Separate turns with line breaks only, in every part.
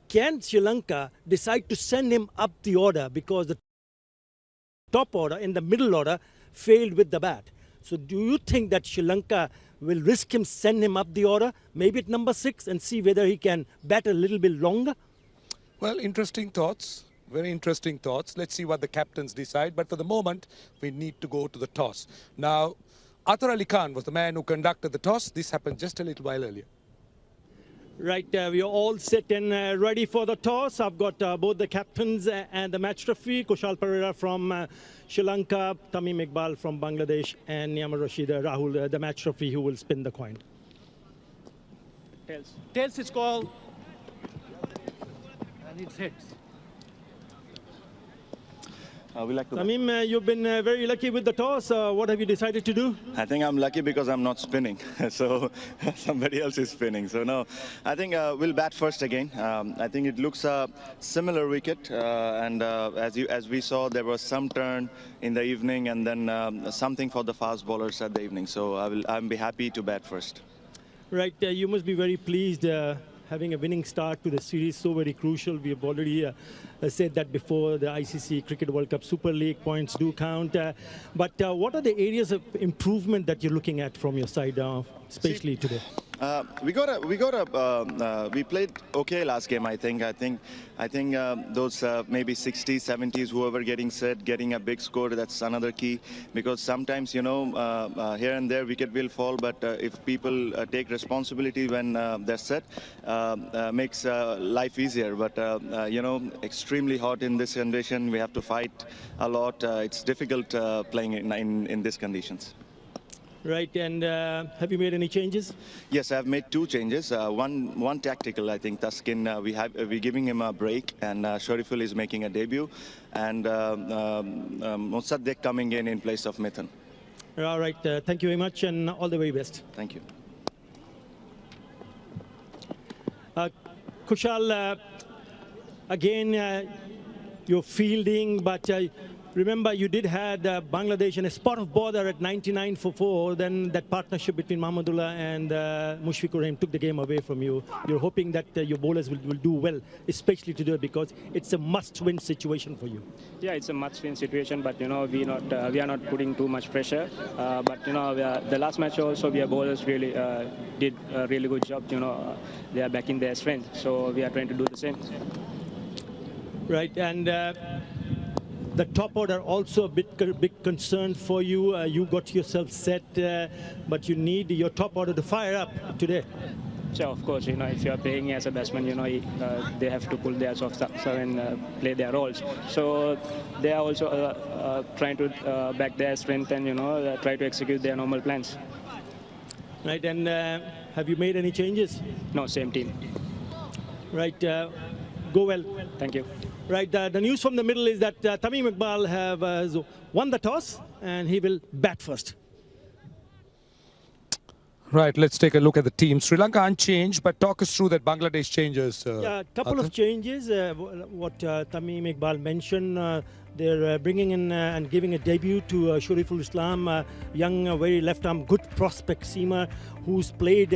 Can Sri Lanka decide to send him up the order because the top order and the middle order failed with the bat? So do you think that Sri Lanka will risk him, send him up the order, maybe at number 6, and see whether he can bat a little bit longer?
Well, interesting thoughts. Very interesting thoughts. Let's see what the captains decide. But for the moment, we need to go to the toss. Now, Athar Ali Khan was the man who conducted the toss. This happened just a little while earlier.
Right, we are all set and ready for the toss. I've got both the captains and the match referee, Kusal Perera from Sri Lanka, Tamim Iqbal from Bangladesh, and Niyama Rashid Rahul, the match referee, who will spin the coin.
Tails.
Tails is called. And it's heads. Tamim, you've been very lucky with the toss. What have you decided to do?
I think I'm lucky because I'm not spinning. So somebody else is spinning. So no, I think we'll bat first again. I think it looks a similar wicket. And as we saw, there was some turn in the evening and then something for the fast bowlers at the evening. So I'll be happy to bat first.
Right, you must be very pleased having a winning start to the series, so very crucial. We have already said that before. The ICC Cricket World Cup Super League points do count. But what are the areas of improvement that you're looking at from your side, especially today?
We played okay last game. I think those maybe 60s, 70s, whoever getting set, getting a big score, that's another key. Because sometimes, you know, here and there wicket will fall, but if people take responsibility when they're set, makes life easier. But you know, extremely hot in this condition. We have to fight a lot. It's difficult playing in these conditions.
Right, and have you made any changes?
Yes, I've made 2 changes. One tactical, I think. Taskin, we're giving him a break, and Shariful is making a debut, and Mosaddek coming in place of Mithun.
All right, thank you very much, and all the very best.
Thank you.
Kushal, again, you're fielding, but remember, you did had Bangladesh in a spot of bother at 99 for 4. Then that partnership between Mahmudullah and Mushfiqur took the game away from you. You're hoping that your bowlers will do well, especially today, because it's a must-win situation for you.
Yeah, it's a must-win situation, but you know we are not putting too much pressure. But you know the last match also, our bowlers really did a really good job. You know they are back in their strength, so we are trying to do the same.
Right, and the top order also a big concern for you. You got yourself set, but you need your top order to fire up today.
So of course, you know, if you are playing as a batsman, you know, they have to pull their socks up and play their roles. So they are also trying to back their strength and, you know, try to execute their normal plans.
Right, and have you made any changes?
No, same team.
Right, go well.
Thank you.
Right, the news from the middle is that Tamim Iqbal has won the toss and he will bat first.
Right, let's take a look at the team. Sri Lanka unchanged, but talk us through that Bangladesh changes.
Yeah, a couple of changes. What Tamim Iqbal mentioned, they're bringing in and giving a debut to Shariful Islam, young, very left-arm, good prospect seamer, who's played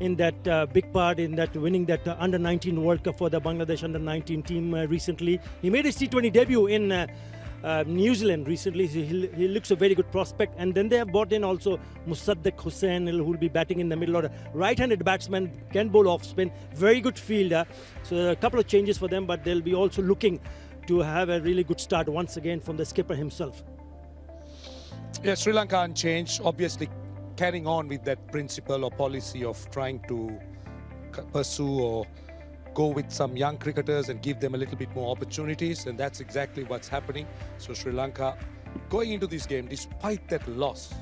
in that big part in that winning that under-19 World Cup for the Bangladesh under-19 team recently. He made his T20 debut in New Zealand recently. He looks a very good prospect. And then they have brought in also Musaddek Hussain, who will be batting in the middle order. Right-handed batsman, can bowl off spin, very good fielder. So a couple of changes for them, but they'll be also looking to have a really good start once again from the skipper himself.
Yeah, Sri Lanka unchanged, obviously carrying on with that principle or policy of trying to pursue or go with some young cricketers and give them a little bit more opportunities, and that's exactly what's happening. So Sri Lanka going into this game, despite that loss,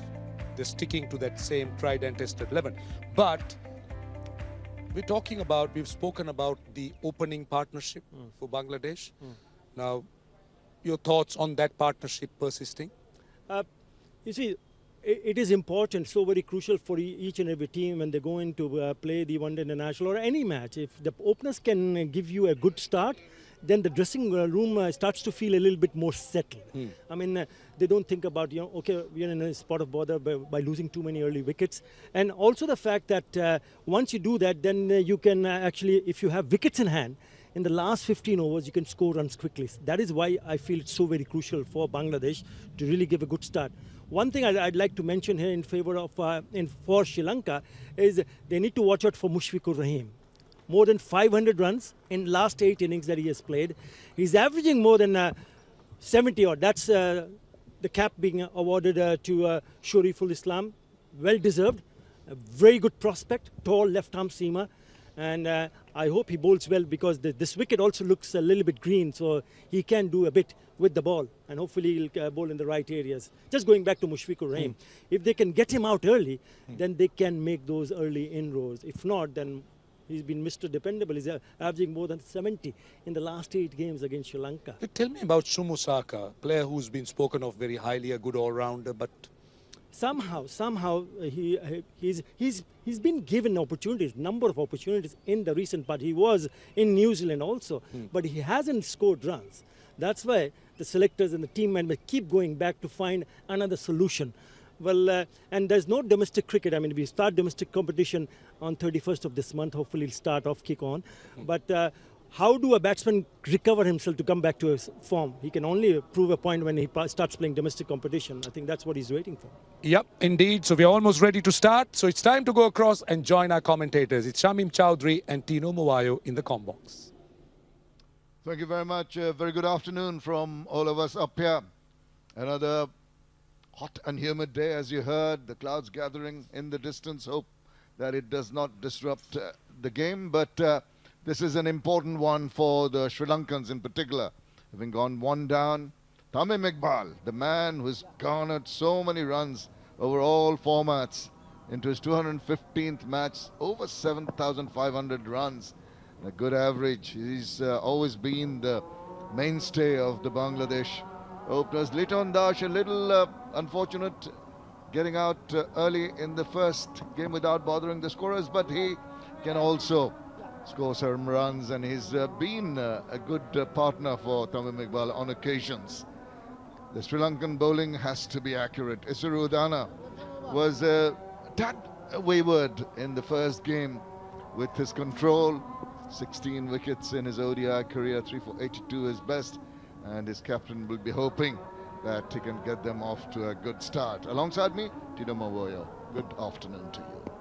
they're sticking to that same tried and tested 11. But we've spoken about the opening partnership for Bangladesh. Now, your thoughts on that partnership persisting?
You see, it is important, so very crucial for each and every team when they go in to play the one-day international or any match. If the openers can give you a good start, then the dressing room starts to feel a little bit more settled. I mean, they don't think about, okay, we're in a spot of bother by losing too many early wickets. And also the fact that once you do that, then you can actually, if you have wickets in hand, in the last 15 overs, you can score runs quickly. That is why I feel it's so very crucial for Bangladesh to really give a good start. One thing I'd like to mention here in favor of, for Sri Lanka is they need to watch out for Mushfiqur Rahim. More than 500 runs in last 8 innings that he has played. He's averaging more than 70 odd. That's the cap being awarded to Shoriful Islam. Well deserved. A very good prospect. Tall left-arm seamer. And I hope he bowls well because this wicket also looks a little bit green. So he can do a bit with the ball. And hopefully he'll bowl in the right areas. Just going back to Mushfiqur Rahim. If they can get him out early, then they can make those early inroads. If not, then he's been Mr. Dependable. He's averaging more than 70 in the last 8 games against Sri Lanka.
Tell me about Shumusaka, player who's been spoken of very highly, a good all-rounder, but
somehow he's been given opportunities, number of opportunities in the recent part. He was in New Zealand also, but he hasn't scored runs. That's why the selectors and the team members keep going back to find another solution. Well, and there's no domestic cricket. I mean, we start domestic competition on 31st of this month. Hopefully, it'll start off, kick on. But how do a batsman recover himself to come back to his form? He can only prove a point when he starts playing domestic competition. I think that's what he's waiting for.
Yep, indeed. So we're almost ready to start. So it's time to go across and join our commentators. It's Shamim Chowdhury and Tino Muwayo in the comm box.
Thank you very much. Very good afternoon from all of us up here. Another hot and humid day, as you heard, the clouds gathering in the distance. Hope that it does not disrupt the game, but this is an important one for the Sri Lankans in particular. Having gone 1 down, Tamim Iqbal, the man who's garnered so many runs over all formats into his 215th match, over 7,500 runs, a good average. He's always been the mainstay of the Bangladesh openers. Liton Dash a little unfortunate getting out early in the first game without bothering the scorers, but he can also score some runs, and he's been a good partner for Tamim Iqbal on occasions. The Sri Lankan bowling has to be accurate. Isuru Udana was a tad wayward in the first game with his control. 16 wickets in his ODI career, 3 for 82 is best, and his captain will be hoping that he can get them off to a good start. Alongside me, Tino Muwayo. Good afternoon to you.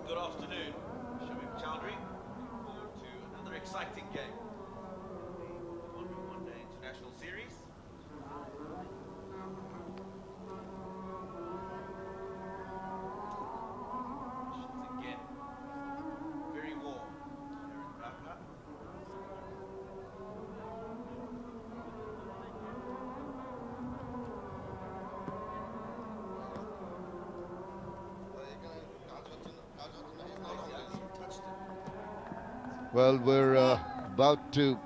Good afternoon, Shamim Chowdhury. Looking forward to another exciting game. The one-day international series. Conditions again very warm here in Raqqa.
Well, we're about to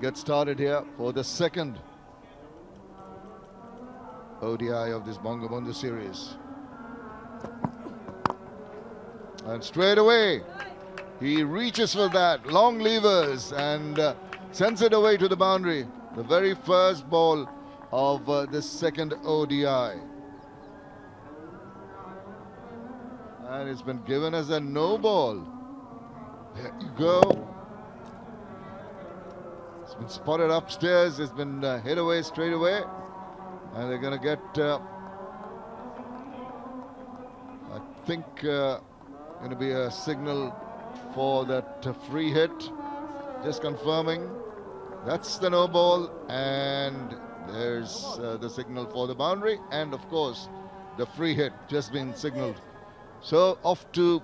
get started here for the second ODI of this Bangabandhu series. And straight away, he reaches for that, long levers, and sends it away to the boundary. The very first ball of this second ODI. And it's been given as a no ball. There you go. It's been spotted upstairs. It's been hit away straight away. And they're going to get, I think, going to be a signal for that free hit. Just confirming. That's the no ball. And there's the signal for the boundary. And, of course, the free hit just been signaled. So off to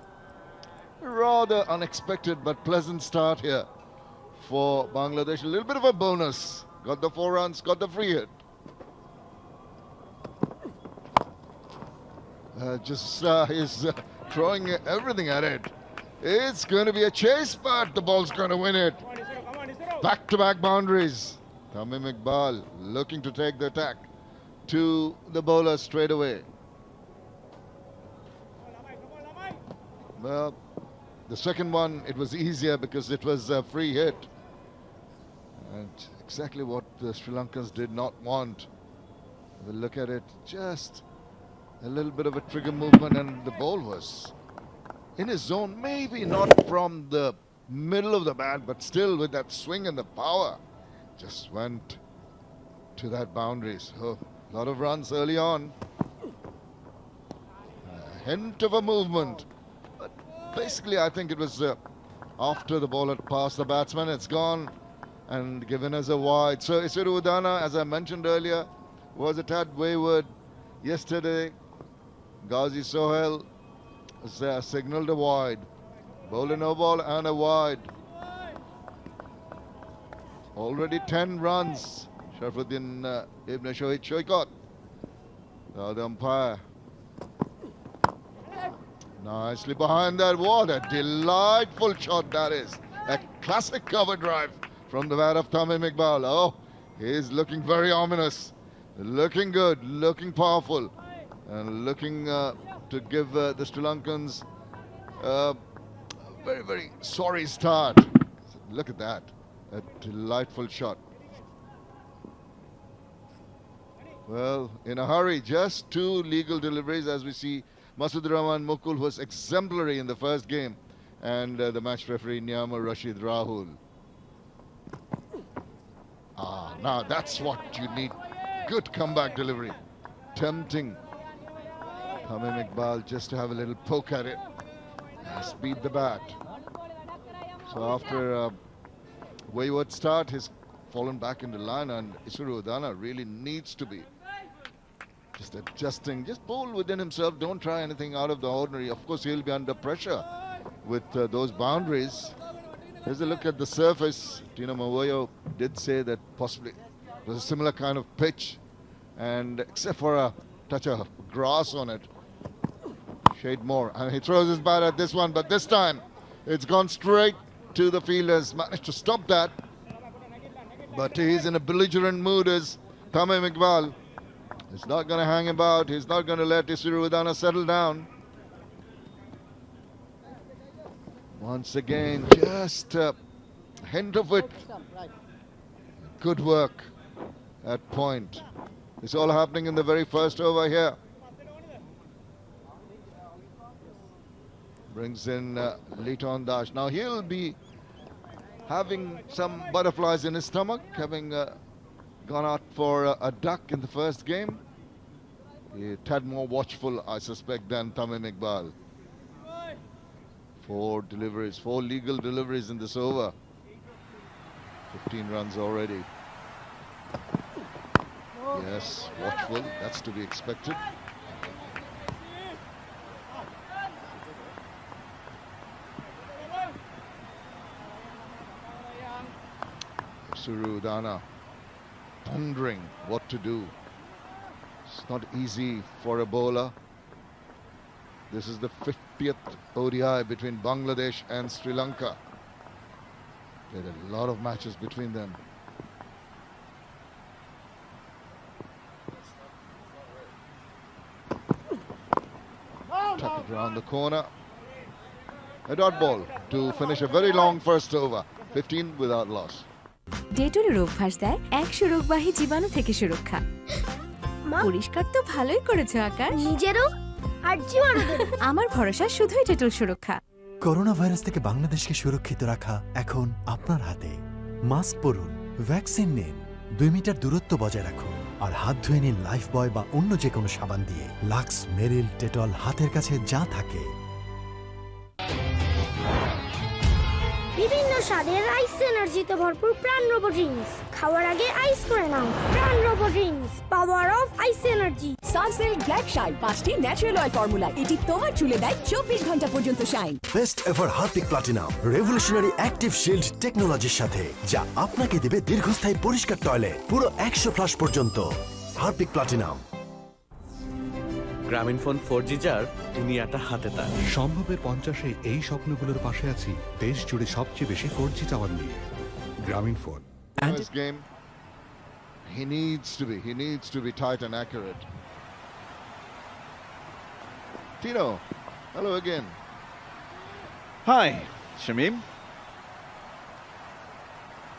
rather unexpected but pleasant start here for Bangladesh. A little bit of a bonus. Got the 4 runs, got the free hit. He's throwing everything at it. It's going to be a chase, but the ball's going to win it. Back-to-back boundaries. Tamim Iqbal looking to take the attack to the bowler straight away. Well, the second one, it was easier because it was a free hit. And exactly what the Sri Lankans did not want. We'll look at it, just a little bit of a trigger movement, and the ball was in his zone, maybe not from the middle of the bat, but still with that swing and the power, just went to that boundary. So a lot of runs early on. A hint of a movement, but basically I think it was after the ball had passed the batsman, it's gone and given as a wide. So Isuru Udana, as I mentioned earlier, was a tad wayward yesterday. Ghazi Sohail signalled a wide. Bowled a no ball and a wide. Already 10 runs. Sharfuddin Ibn Shohid Shoikot, the umpire. Nicely behind that. What a delightful shot that is. A classic cover drive from the bat of Tamim Iqbal. Oh, he's looking very ominous. Looking good, looking powerful, and looking to give the Sri Lankans a very, very sorry start. Look at that. A delightful shot. Well, in a hurry, just 2 legal deliveries as we see. Masud Rahman Mukul was exemplary in the first game, and the match referee Niamur Rashid Rahul. Now that's what you need. Good comeback delivery. Tempting Tamim Iqbal just to have a little poke at it. Speed the bat. So after a wayward start, he's fallen back into line, and Isuru Udana really needs to be just adjusting, just bowl within himself. Don't try anything out of the ordinary. Of course, he'll be under pressure with those boundaries. Here's a look at the surface. Tino Mawoyo did say that possibly it was a similar kind of pitch, and except for a touch of grass on it, shade more. And he throws his bat at this one, but this time it's gone straight to the fielders. Managed to stop that, but he's in a belligerent mood as Tamim Iqbal. He's not going to hang about. He's not going to let Isuru Udana settle down. Once again, just a hint of it. Good work at point. It's all happening in the very first over here. Brings in Liton Dash. Now he'll be having some butterflies in his stomach, having gone out for a duck in the first game. A tad more watchful, I suspect, than Tamim Iqbal. 4 deliveries, 4 legal deliveries in this over. 15 runs already. Yes, watchful, that's to be expected. Isuru Udana pondering what to do. It's not easy for a bowler. This is the 50th ODI between Bangladesh and Sri Lanka. There are a lot of matches between them. Tuck it around the corner. A dot ball to finish a very long first over. 15 without loss.
ডেটলের অভ্যাস দেয় 100 রোগবাহী জীবাণু থেকে সুরক্ষা। পরিষ্কার তো ভালোই করেছো আকাশ।
নিজেরও আর জীবাণুদের।
আমার ভরসা শুধুই ডেটল সুরক্ষা।
করোনা ভাইরাস থেকে বাংলাদেশকে সুরক্ষিত রাখা এখন আপনার হাতে। মাস্ক পরুন, ভ্যাকসিন নিন, 2 মিটার দূরত্ব বজায় রাখুন, আর হাত ধুয়ে নিন লাইফ বয় বা অন্য যে কোনো সাবান দিয়ে। লাক্স, মেরিল, ডেটল হাতের কাছে যা থাকে।
বিভিন্ন স্বাদের আইস এনার্জিতে ভরপুর প্রাণরব ড্রিঙ্কস খাওয়ার আগে আইস করে নাও। প্রাণরব drinks, power of ice energy.
Sunsilk black shine 5টি ন্যাচারাল অয়েল ফর্মুলা, এটি তোমার চুলে দেয় 24 ঘন্টা পর্যন্ত shine.
Best ever Harpic platinum revolutionary active shield টেকনোলজির সাথে, যা আপনাকে দেবে দীর্ঘস্থায়ী পরিষ্কার টয়লেট পুরো 100 ফ্লাশ পর্যন্ত। Harpic platinum.
গ্রামীণফোন 4G যার দুনিয়াটা হাতে তার।
সম্ভবের 50-এ এই স্বপ্নগুলোর পাশে আছি দেশ জুড়ে সবচেয়ে বেশি 4G টাওয়ার নিয়ে। Grameenphone.
This game, he needs to be tight and accurate. Tino, hello again.
Hi, Shamim.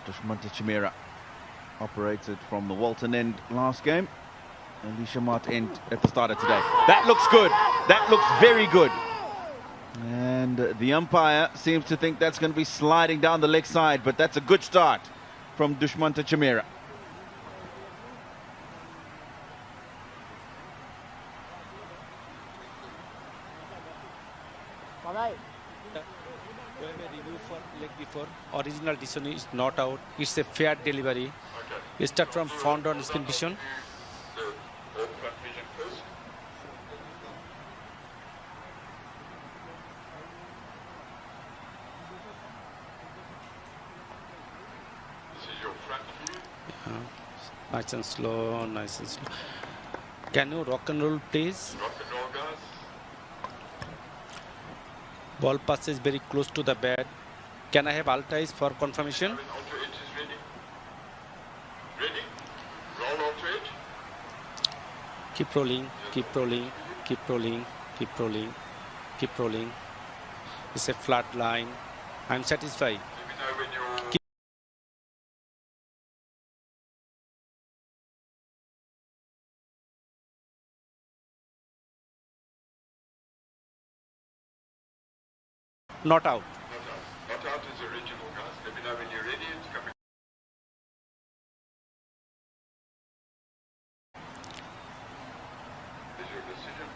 Dushmantha Chameera operated from the Walton end last game. Alicia Mart end at the start of today. That looks good. That looks very good. And the umpire seems to think that's going to be sliding down the leg side, but that's a good start from Dushmantha Chameera.
Review for leg before. Original decision is not out. It's a fair delivery. We start from front on spin position. Nice and slow, nice and slow. Can you rock and roll, please? Rock and roll, guys. Ball passes very close to the bat. Can I have alt eyes for confirmation?
Auto 8 is ready. Ready? Roll auto 8.
Keep rolling, keep rolling, keep rolling, keep rolling, keep rolling. It's a flat line. I'm satisfied.
Let me know when you're...
Not out.
Not out is original, guys. Let me know when you're ready. It's coming. Is your decision?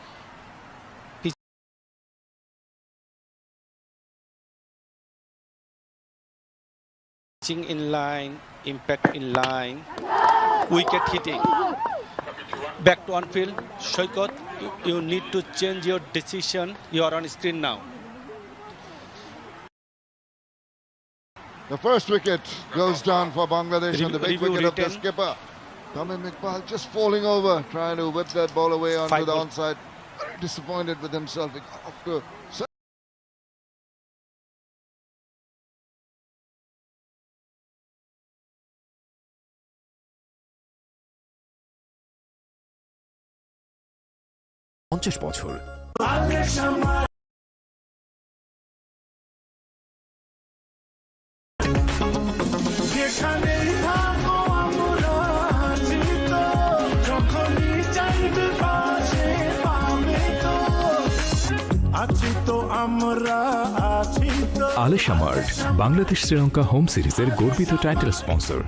Pitching in line, impact in line, wicket hitting. Back to on field. Shoykot, you need to change your decision. You are on screen now.
The first wicket goes down for Bangladesh on the big wicket of the skipper. Tamim Iqbal just falling over, trying to whip that ball away onto the onside. Very disappointed with himself. He got off to
Alishamart, Bangladesh Srilanka home series এর গর্বিত title sponsor.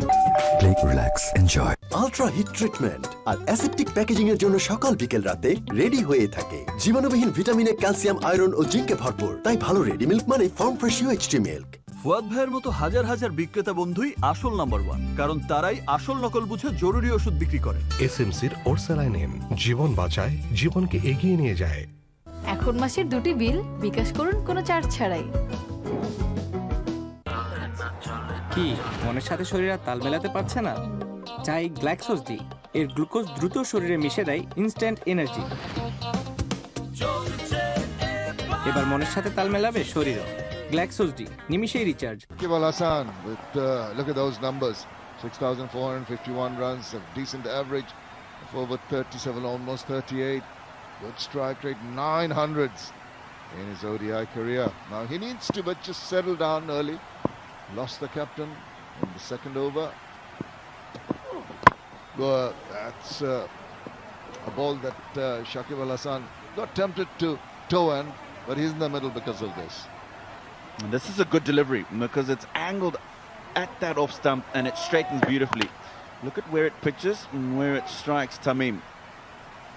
Play, relax, enjoy. Ultra heat treatment আর aseptic packaging এর জন্য সকাল বিকেল রাতে ready হয়ে থাকে। জীবাণুবিহীন ভিটামিনে ক্যালসিয়াম, আয়রন ও জিঙ্কে ভরপুর। তাই ভালো রেডি মিল্ক মানে farm fresh UHT milk.
Fuad ভাইয়ের মতো হাজার হাজার বিক্রেতা বন্ধুই আসল নাম্বার 1, কারণ তারাই আসল নকল বুঝে জরুরি ওষুধ বিক্রি করে।
এসএমসির ওরসালাইন জীবন বাঁচায়, জীবনকে এগিয়ে নিয়ে যায়।
এখন মাসের 2টি বিল বিকাশ করুন কোনো চার্জ ছাড়াই।
কি মনের সাথে শরীর আর তাল মেলাতে পারছে না? চাই গ্ল্যাক্সোস ডি। এর গ্লুকোজ দ্রুত শরীরে মিশে দেয় ইনস্ট্যান্ট এনার্জি। এবার মনের সাথে তাল মেলাবে শরীরও। গ্ল্যাক্সোস ডি নিমিশেই recharge.
Iqbal Hasan with look at those numbers. 6,451 runs, a decent average of over 37, almost 38. Good strike rate, 900s in his ODI career. Now he needs to but just settle down early. Lost the captain in the second over. That's a ball that Shakib Hasan got tempted to toe in, but he's in the middle because of this.
And this is a good delivery because it's angled at that off stump and it straightens beautifully. Look at where it pitches and where it strikes Tamim.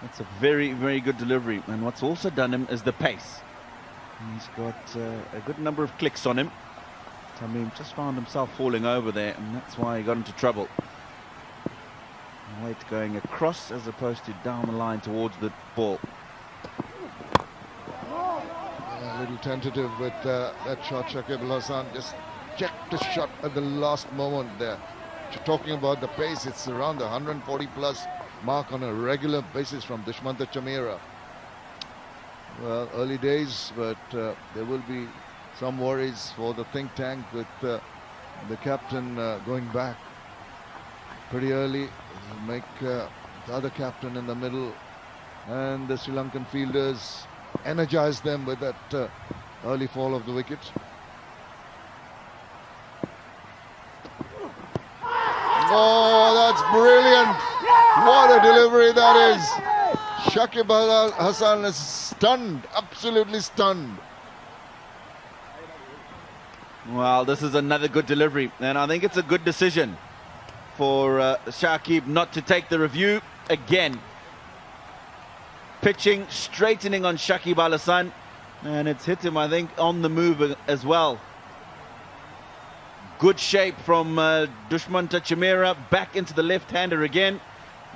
It's a very, very good delivery. And what's also done him is the pace. He's got a good number of clicks on him. Tamim just found himself falling over there, and that's why he got into trouble. Weight going across as opposed to down the line towards the ball.
A little tentative with that shot. Shakib Hasan just checked the shot at the last moment there. You're talking about the pace, it's around the 140 plus mark on a regular basis from Dushmantha Chameera. Well, early days, but there will be some worries for the think tank with the captain going back pretty early. It'll make the other captain in the middle and the Sri Lankan fielders energize them with that early fall of the wicket. Oh, that's brilliant. What a delivery that is. Shakib Hasan is stunned, absolutely stunned.
Well, this is another good delivery, and I think it's a good decision for Shakib not to take the review again. Pitching, straightening on Shakib Hasan, and it's hit him, I think, on the move as well. Good shape from Dushmantha Chameera, back into the left-hander again,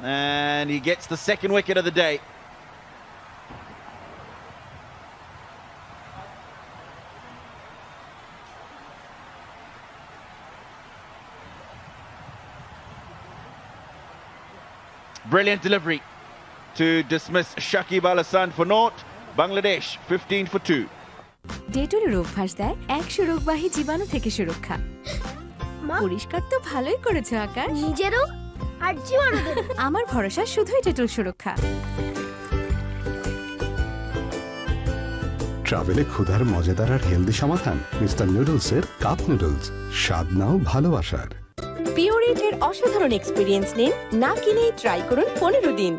and he gets the second wicket of the day. Brilliant delivery to dismiss Shakib Hasan for naught. Bangladesh 15 for 2.
ডেটলের অভ্যাস দেয় 100 রোগবাহী জীবাণু থেকে সুরক্ষা। পরিষ্কার তো ভালোই করেছো আকাশ।
নিজেরও আর জীবাণুদের।
আমার ভরসা শুধুই ডেটল সুরক্ষা।
ট্রাভেলে ক্ষুধার মজাদার আর হেলদি সমাধান মিস্টার নুডলসের কাপ নুডলস। স্বাদ নাও ভালোবাসার।
পিওরিটের অসাধারণ এক্সপেরিয়েন্স নিন, না কিনেই ট্রাই করুন 15 দিন।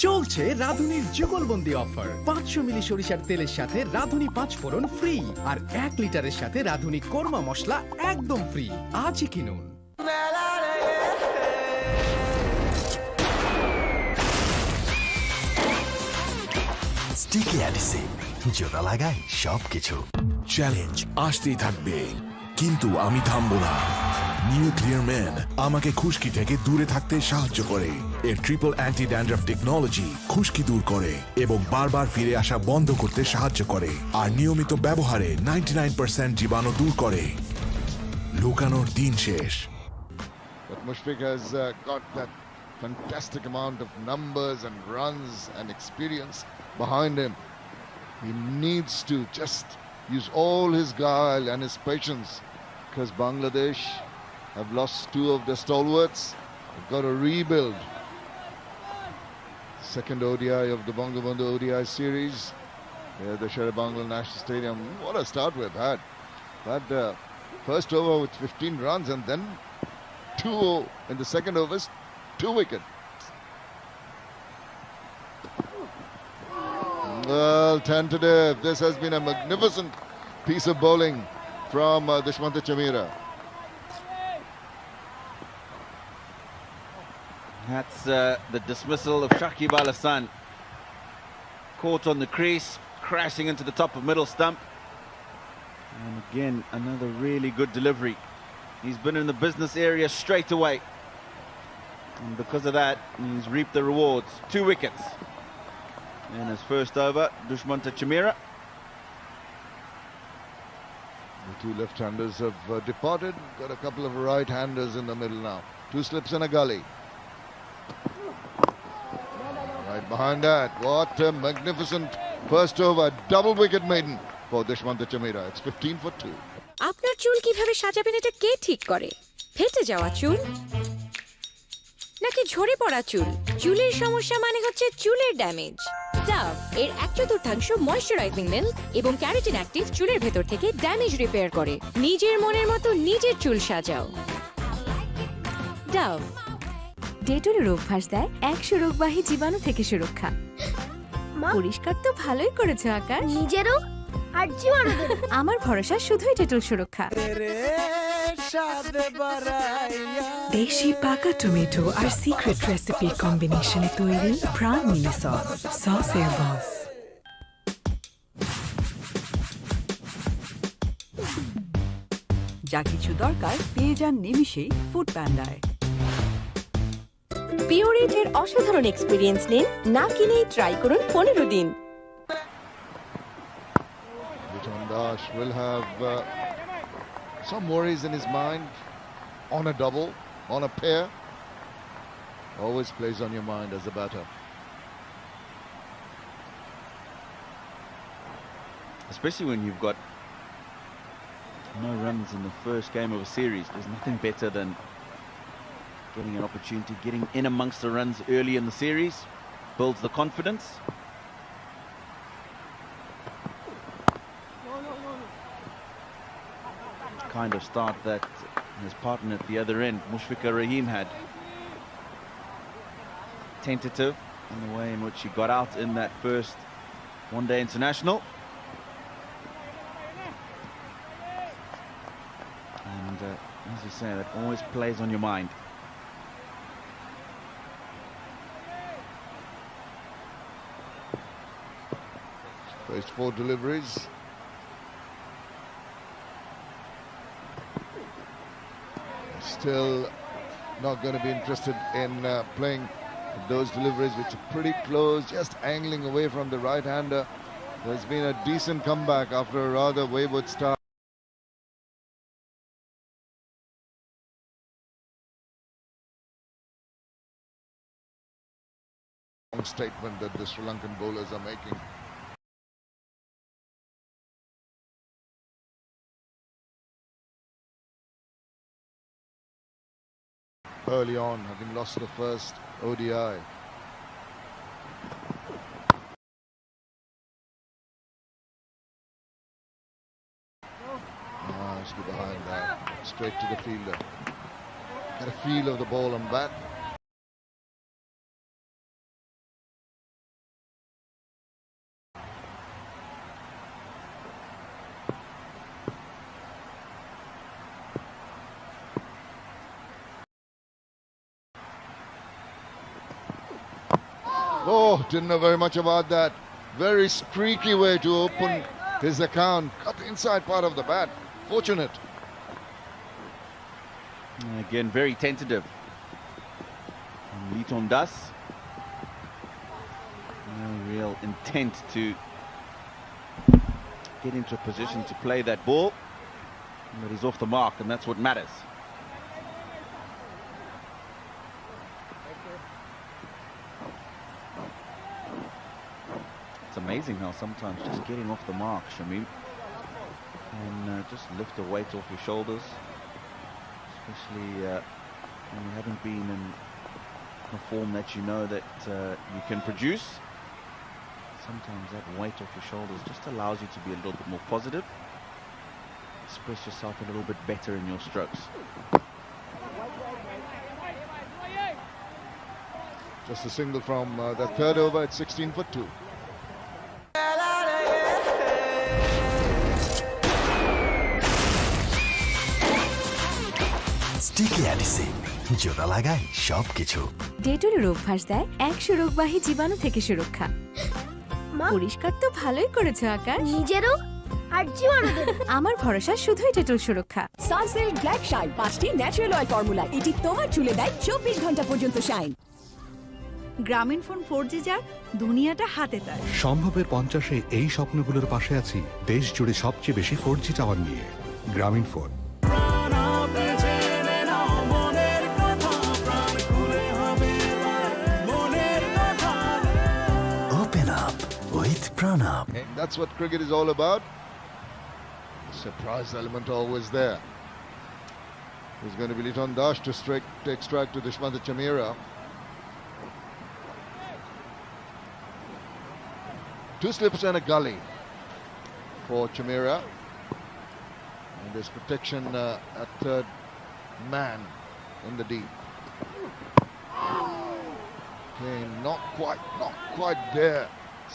চলছে রাধুনির যুগলবন্দি অফার। 500 মিলি সরিষার তেলের সাথে রাধুনি 5 ফোড়ন ফ্রি, আর 1 লিটারের সাথে রাধুনি কোরমা মশলা একদম ফ্রি। আজই কিনুন।
স্টিকি অ্যাডিসিভ, জোড়া লাগাই সবকিছু।
চ্যালেঞ্জ আসতেই থাকবে, কিন্তু আমি থামবো না। নিউক্লিয়ার ম্যান আমাকে খুশকি থেকে দূরে থাকতে সাহায্য করে। এর ট্রিপল অ্যান্টি ড্যান্ড্রাফ টেকনোলজি খুশকি দূর করে এবং বারবার ফিরে আসা বন্ধ করতে সাহায্য করে, আর নিয়মিত ব্যবহারে 99% জীবাণু দূর করে। লুকানোর দিন শেষ।
But Mushfiq has got that fantastic amount of numbers and runs and experience behind him. He needs to just use all his guile and his patience, because Bangladesh have lost 2 of their stalwarts. They've got to rebuild. Second ODI of the Bangabandhu ODI series. Here the Sherabangla National Stadium. What a start we've had. Had first over with 15 runs, and then 2 in the second overs, 2 wickets. Well, tentative. This has been a magnificent piece of bowling from Dushmantha Chameera.
That's the dismissal of Shakib Hasan. Caught on the crease, crashing into the top of middle stump. And again, another really good delivery. He's been in the business area straight away. And because of that, he's reaped the rewards. 2 wickets. And his first over, Dushmantha Chameera.
The 2 left-handers have departed. Got a couple of right-handers in the middle now. 2 slips in a gully. Right behind that, what a magnificent first over, double wicket maiden for Dushmantha Chameera. It's 15 for 2.
আপনার চুল কিভাবে সাজাবেন এটা কে ঠিক করে? ফেটে যাওয়া চুল নাকি ঝরে পড়া চুল? চুলের সমস্যা মানে হচ্ছে চুলের ড্যামেজ। ডাভ এর 1/4 ময়শ্চারাইজিং মিল্ক এবং ক্যারাটিন অ্যাক্টিভ চুলের ভেতর থেকে ড্যামেজ রিপেয়ার করে। নিজের মনের মতো নিজের চুল সাজাও। ডাভ।
ডেটলের অভ্যাস দেয় 100 রোগবাহী জীবাণু থেকে সুরক্ষা। পরিষ্কার তো ভালোই করেছো আকাশ।
নিজেরও আর জীবাণুদের।
আমার ভরসা শুধুই ডেটল সুরক্ষা।
দেশি পাকা টমেটো আর সিক্রেট রেসিপির কম্বিনেশনে তৈরি প্রাণ মিনি সস, সসের বস।
যা কিছু দরকার পেয়ে যান নিমিষেই ফুড প্যান্ডায়।
পিওরিটের অসাধারণ এক্সপেরিয়েন্স নিন, না কিনেই ট্রাই করুন 15 দিন।
Liton will have some worries in his mind on a double, on a pair. Always plays on your mind as a batter.
Especially when you've got no runs in the first game of a series. There's nothing better than getting an opportunity, getting in amongst the runs early in the series. Builds the confidence. Kind of start that his partner at the other end, Mushfiqur Rahim, had. Tentative in the way in which he got out in that first one-day international. And as you say, that always plays on your mind.
First 4 deliveries. Still not going to be interested in playing those deliveries which are pretty close, just angling away from the right-hander. There's been a decent comeback after a rather wayward start. Statement that the Sri Lankan bowlers are making. Early on, having lost the first ODI. Nicely behind that, straight to the fielder. Get a feel of the ball on bat. Oh, didn't know very much about that. Very streaky way to open his account. Cut the inside part of the bat. Fortunate.
Again, very tentative. Liton does. No real intent to get into a position to play that ball. But he's off the mark, and that's what matters. It's amazing how sometimes just getting off the mark, Shamim, and just lift the weight off your shoulders, especially when you haven't been in the form that you know that you can produce. Sometimes that weight off your shoulders just allows you to be a little bit more positive, express yourself a little bit better in your strokes.
Just a single from the third over at 16 for 2.
Sticky adhesive জোড়া লাগায় সব কিছু।
ডেটলের অভ্যাস দেয় 100 রোগবাহী জীবাণু থেকে সুরক্ষা। পরিষ্কার তো ভালোই করেছো আকাশ।
নিজেরও আর জীবাণুদের।
আমার ভরসা শুধুই ডেটল সুরক্ষা।
সানসিল্ক ব্ল্যাক শাইন 5টি ন্যাচারাল অয়েল ফর্মুলা, এটি তোমার চুলে দেয় 24 ঘন্টা পর্যন্ত শাইন।
গ্রামীণ ফোন 4G যার, দুনিয়াটা হাতে তার।
সম্ভবের 50-এ এই স্বপ্নগুলোর পাশে আছি দেশ জুড়ে সবচেয়ে বেশি 4G টাওয়ার নিয়ে। গ্রামীণ phone.
That's what cricket is all about. Surprise element always there. There's going to be Liton to take strike to Dushmantha Chameera. 2 slips and a gully for Chameera. And there's protection at third man in the deep. Okay, not quite there.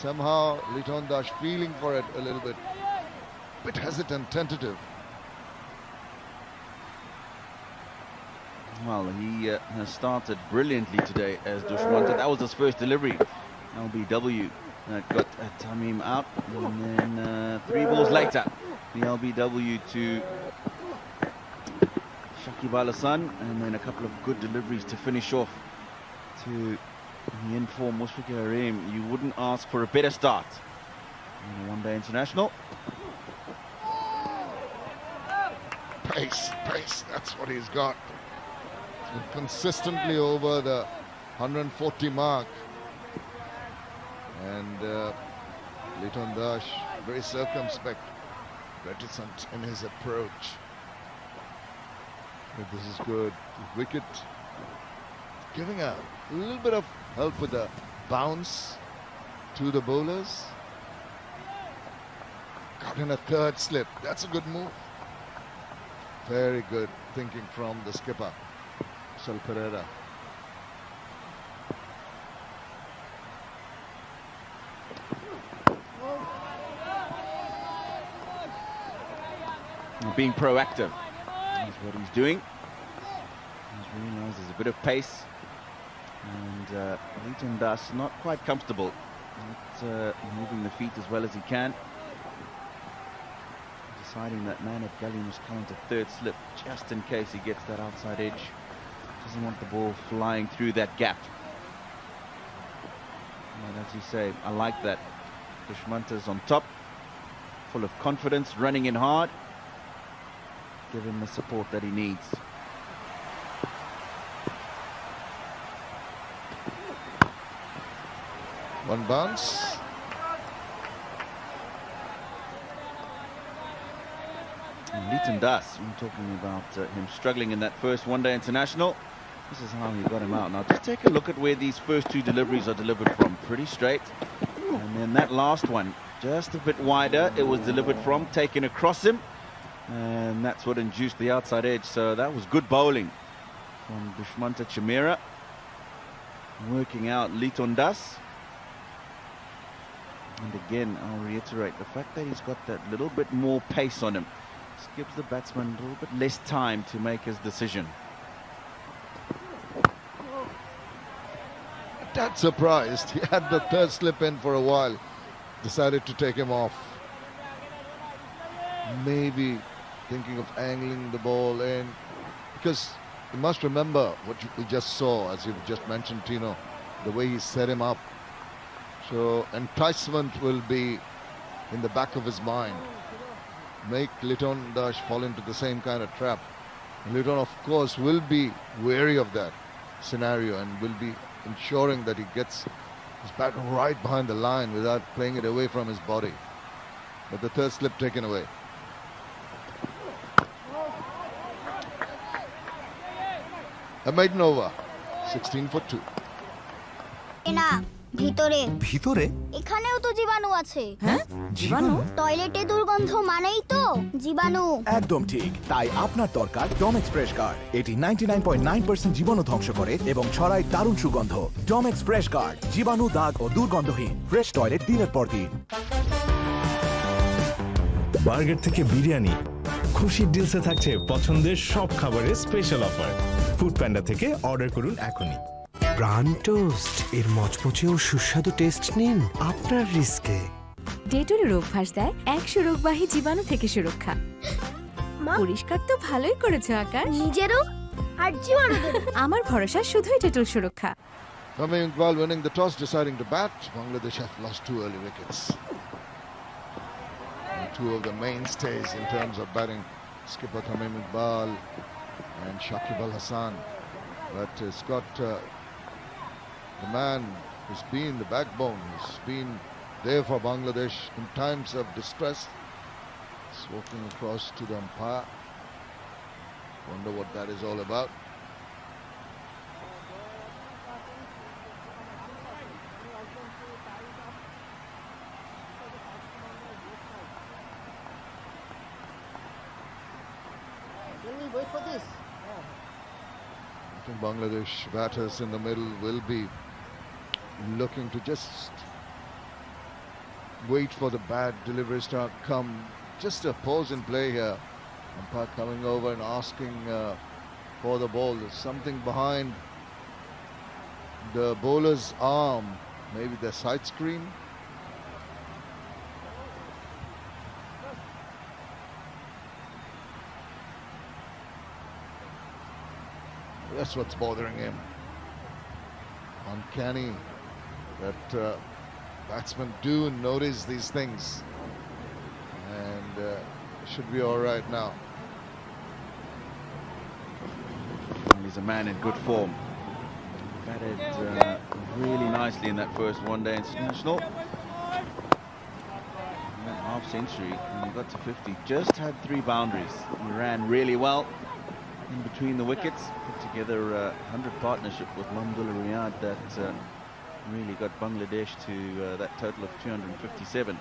Somehow Liton feeling for it a little bit. Bit hesitant, tentative.
Well, he has started brilliantly today as Dushmantha. That was his first delivery. LBW got Tamim out, and then 3 balls later, the LBW to Shakib Hasan, and then a couple of good deliveries to finish off to the in-form Mushfiqur. You wouldn't ask for a better start in a one-day international.
Pace, that's what he's got. He's been consistently over the 140 mark. And Liton very circumspect, reticent in his approach. But this is good. Wicket giving a little bit of help with the bounce to the bowlers. Got in a third slip. That's a good move. Very good thinking from the skipper, Kusal Perera.
Being proactive is what he's doing. He's realised there's a bit of pace, and Liton Das not quite comfortable, not moving the feet as well as he can. Deciding that Manat Gully must come into third slip just in case he gets that outside edge. Doesn't want the ball flying through that gap. And as you say, I like that. Dushmantha's on top, full of confidence, running in hard. Give him the support that he needs.
One bounce.
Liton Das, we're talking about him struggling in that first one-day international. This is how he got him out. Now just take a look at where these first two deliveries are delivered from. Pretty straight. And then that last one, just a bit wider, it was delivered from, taken across him. And that's what induced the outside edge. So that was good bowling from Dushmantha Chameera. Working out Liton Das. And again, I'll reiterate, the fact that he's got that little bit more pace on him just gives the batsman a little bit less time to make his decision.
That surprised. He had the third slip in for a while. Decided to take him off. Maybe thinking of angling the ball in. Because you must remember what we just saw, as you've just mentioned, Tino. The way he set him up. So enticement will be in the back of his mind. Make Liton Das fall into the same kind of trap. And Liton, of course, will be wary of that scenario and will be ensuring that he gets his bat right behind the line without playing it away from his body. But the third slip taken away. A maiden over, 16 for 2.
ভিতরে
ভিতরে
এখানেও তো জীবাণু আছে।
হ্যাঁ জীবাণু?
টয়লেটে দুর্গন্ধ মানেই তো জীবাণু।
একদম ঠিক। তাই আপনার দরকার ডমেক্স ফ্রেশ গার্ড। এটি 99.9% জীবাণু ধ্বংস করে এবং ছড়ায় দারুণ সুগন্ধ। ডমেক্স ফ্রেশ গার্ড, জীবাণু, দাগ ও দুর্গন্ধহীন ফ্রেশ টয়লেট দিনের পর দিন।
বার্গার থেকে বিরিয়ানি, খুশির ডিলসে থাকছে পছন্দের সব খাবারের স্পেশাল অফার। ফুড প্যান্ডা থেকে অর্ডার করুন এখনই।
প্রাণ টোস্ট এর মচমচে ও সুস্বাদু টেস্ট নিন আপনার রিস্কে।
ডেটলের অভ্যাস দেয় 100 রোগবাহী জীবাণু থেকে সুরক্ষা। পরিষ্কার তো ভালোই করেছো আকাশ।
নিজেরও আর জীবাণুদের।
আমার ভরসা শুধুই ডেটল সুরক্ষা।
Tamim Iqbal winning the toss, deciding to bat. Bangladesh have lost 2 early wickets. And 2 of the mainstays in terms of batting, skipper Tamim Iqbal and Shakib Hasan. But it's got the man who's been the backbone, who's been there for Bangladesh in times of distress. He's walking across to the umpire. Wonder what that is all about.
Wait for this.
I think Bangladesh batters in the middle will be looking to just wait for the bad deliveries to come. Just a pause in play here. Umpire coming over and asking for the ball. There's something behind the bowler's arm. Maybe the side screen. That's what's bothering him. Uncanny that batsmen do notice these things, and should be all right now.
He's a man in good form. Batted really nicely in that first one-day international. That half century when he got to 50, just had 3 boundaries. He ran really well in between the wickets, put together a 100 partnership with Mamdullah Riyad that really got Bangladesh to that total of 257.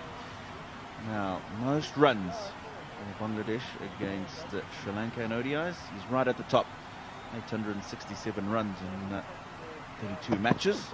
Now, most runs Bangladesh against Sri Lanka in ODIs. He's right at the top. 867 runs in 32 matches.